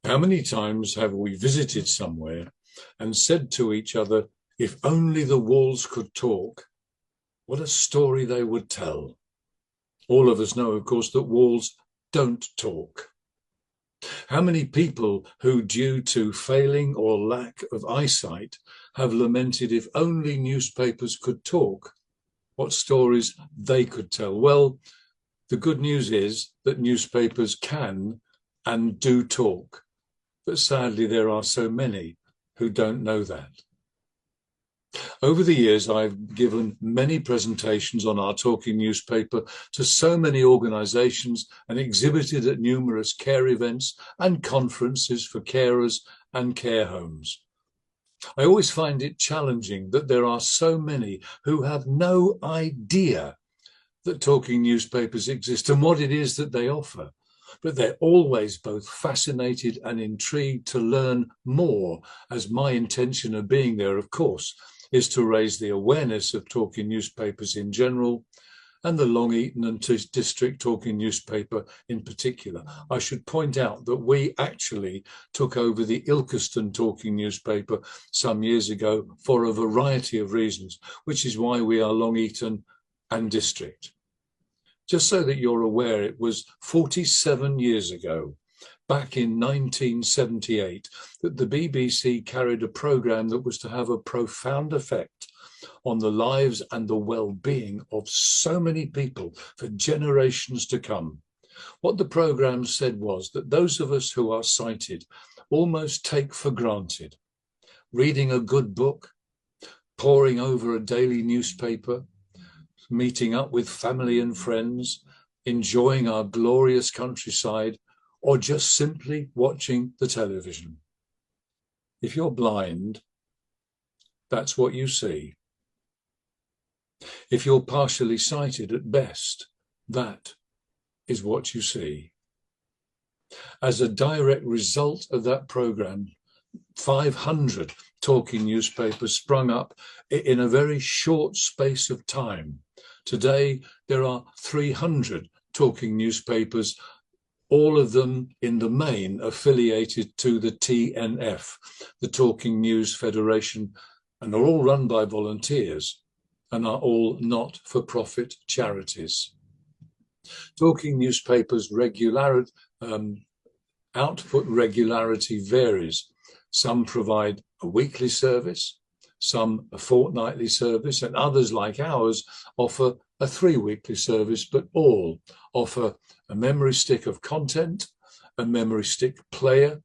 How many times have we visited somewhere and said to each other, if only the walls could talk, what a story they would tell? All of us know, of course, that walls don't talk. How many people who, due to failing or lack of eyesight, have lamented if only newspapers could talk, what stories they could tell? Well, the good news is that newspapers can and do talk, but sadly there are so many who don't know that. Over the years, I've given many presentations on our talking newspaper to so many organisations and exhibited at numerous care events and conferences for carers and care homes. I always find it challenging that there are so many who have no idea that talking newspapers exist and what it is that they offer. But they're always both fascinated and intrigued to learn more, as my intention of being there, of course, is to raise the awareness of talking newspapers in general and the Long Eaton District Talking newspaper in particular. I should point out that we actually took over the Ilkeston Talking newspaper some years ago for a variety of reasons, which is why we are Long Eaton and District. Just so that you're aware, it was 47 years ago, back in 1978, that the BBC carried a programme that was to have a profound effect on the lives and the well-being of so many people for generations to come. What the programme said was that those of us who are sighted almost take for granted reading a good book, poring over a daily newspaper, meeting up with family and friends, enjoying our glorious countryside, or just simply watching the television. If you're blind, that's what you see. If you're partially sighted at best, that is what you see. As a direct result of that programme, 500 talking newspapers sprung up in a very short space of time. Today, there are 300 talking newspapers, all of them in the main affiliated to the TNF, the Talking News Federation, and are all run by volunteers and are all not-for-profit charities. Talking newspapers' output regularity varies. Some provide a weekly service, some a fortnightly service, and others, like ours, offer a 3-weekly service, but all offer a memory stick of content, a memory stick player,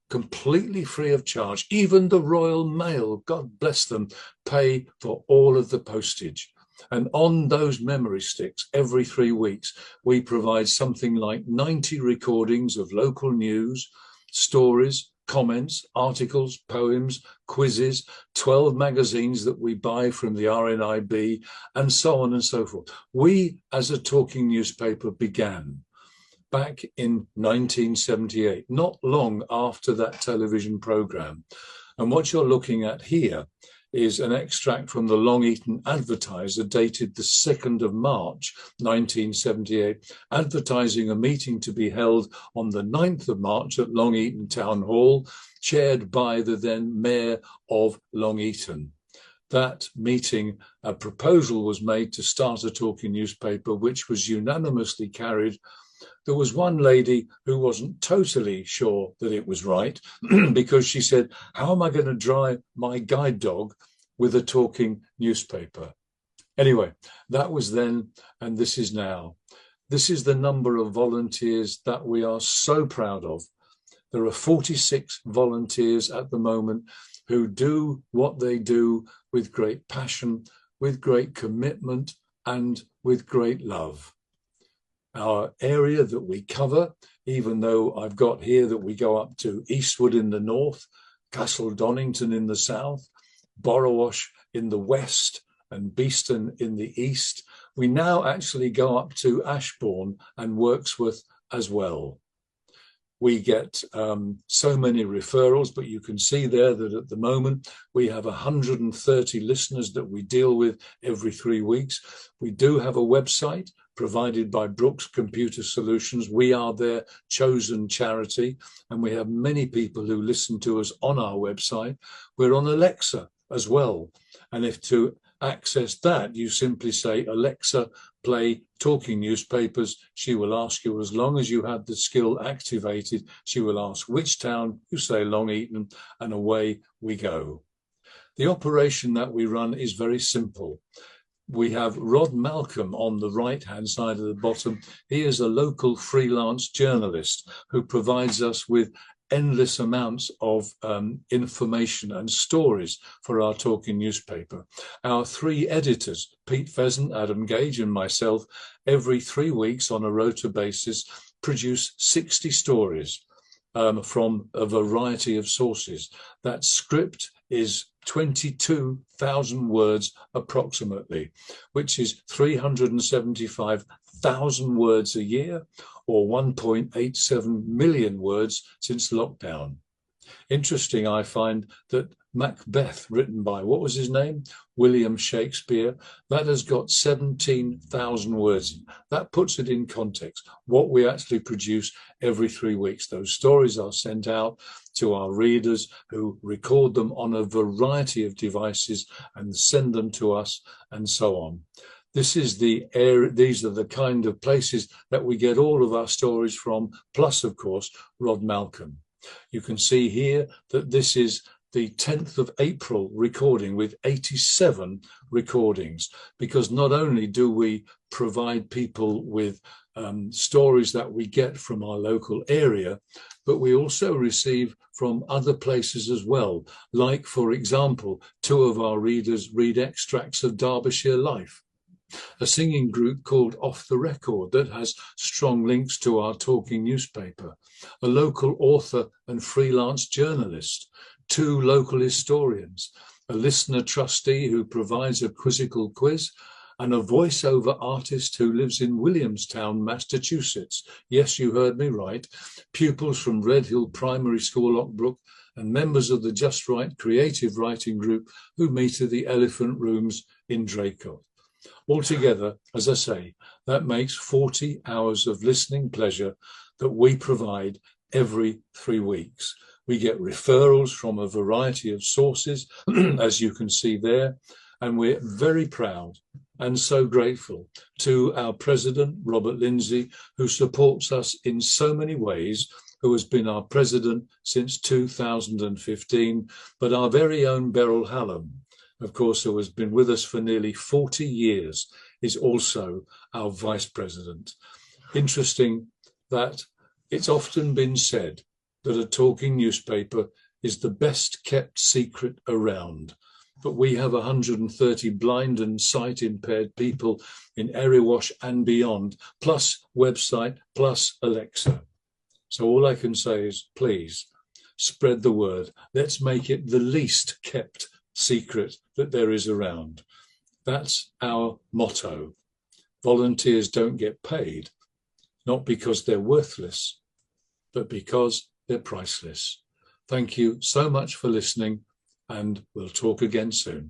completely free of charge. Even the Royal Mail, God bless them, pay for all of the postage. And on those memory sticks, every 3 weeks, we provide something like 90 recordings of local news, stories, comments, articles, poems, quizzes, 12 magazines that we buy from the RNIB, and so on and so forth. We, as a talking newspaper, began back in 1978, not long after that television programme. And what you're looking at here is an extract from the Long Eaton Advertiser dated the 2nd of March 1978, advertising a meeting to be held on the 9th of March at Long Eaton Town Hall, chaired by the then Mayor of Long Eaton. That meeting, a proposal was made to start a talking newspaper, which was unanimously carried. There was one lady who wasn't totally sure that it was right because she said, how am I going to drive my guide dog with a talking newspaper? Anyway, that was then, and this is now. This is the number of volunteers that we are so proud of. There are 46 volunteers at the moment who do what they do with great passion, with great commitment, and with great love. Our area that we cover, even though I've got here that we go up to Eastwood in the north, Castle Donington in the south, Erewash in the west, and Beeston in the east, we now actually go up to Ashbourne and Wirksworth as well. We get so many referrals, but you can see there that at the moment we have 130 listeners that we deal with every 3 weeks. We do have a website provided by Brooks Computer Solutions. We are their chosen charity, and we have many people who listen to us on our website. We're on Alexa as well. And if to access that, you simply say, Alexa, play Talking Newspapers. She will ask you, as long as you have the skill activated, she will ask which town, you say Long Eaton, and away we go. The operation that we run is very simple. We have Rod Malcolm on the right-hand side of the bottom. He is a local freelance journalist who provides us with endless amounts of information and stories for our Talking newspaper. Our three editors, Pete Pheasant, Adam Gage and myself, every 3 weeks on a rota basis, produce 60 stories from a variety of sources. That script is 22,000 words approximately, which is 375,000 words a year, or 1.87 million words since lockdown. Interesting, I find that Macbeth, written by, what was his name? William Shakespeare, that has got 17,000 words. That puts it in context, what we actually produce every 3 weeks. Those stories are sent out to our readers who record them on a variety of devices and send them to us and so on. This is the area, these are the kind of places that we get all of our stories from, plus, of course, Rod Malcolm. You can see here that this is the 10th of April recording with 87 recordings, because not only do we provide people with stories that we get from our local area, but we also receive from other places as well. Like, for example, 2 of our readers read extracts of Derbyshire Life, a singing group called Off the Record that has strong links to our Talking newspaper, a local author and freelance journalist, 2 local historians, a listener trustee who provides a quizzical quiz, and a voiceover artist who lives in Williamstown, Massachusetts. Yes, you heard me right. Pupils from Red Hill Primary School, Lockbrook, and members of the Just Right creative writing group who meet at the Elephant Rooms in Draycote. Altogether, as I say, that makes 40 hours of listening pleasure that we provide every 3 weeks. We get referrals from a variety of sources, as you can see there, and we're very proud and so grateful to our president, Robert Lindsay, who supports us in so many ways, who has been our president since 2015, but our very own Beryl Hallam, of course, who has been with us for nearly 40 years, is also our vice president. Interesting that it's often been said that a Talking newspaper is the best kept secret around. But we have 130 blind and sight impaired people in Erewash and beyond, plus website, plus Alexa. So all I can say is, please spread the word. Let's make it the least kept secret that there is around. That's our motto. Volunteers don't get paid, not because they're worthless, but because they're priceless. Thank you so much for listening, and we'll talk again soon.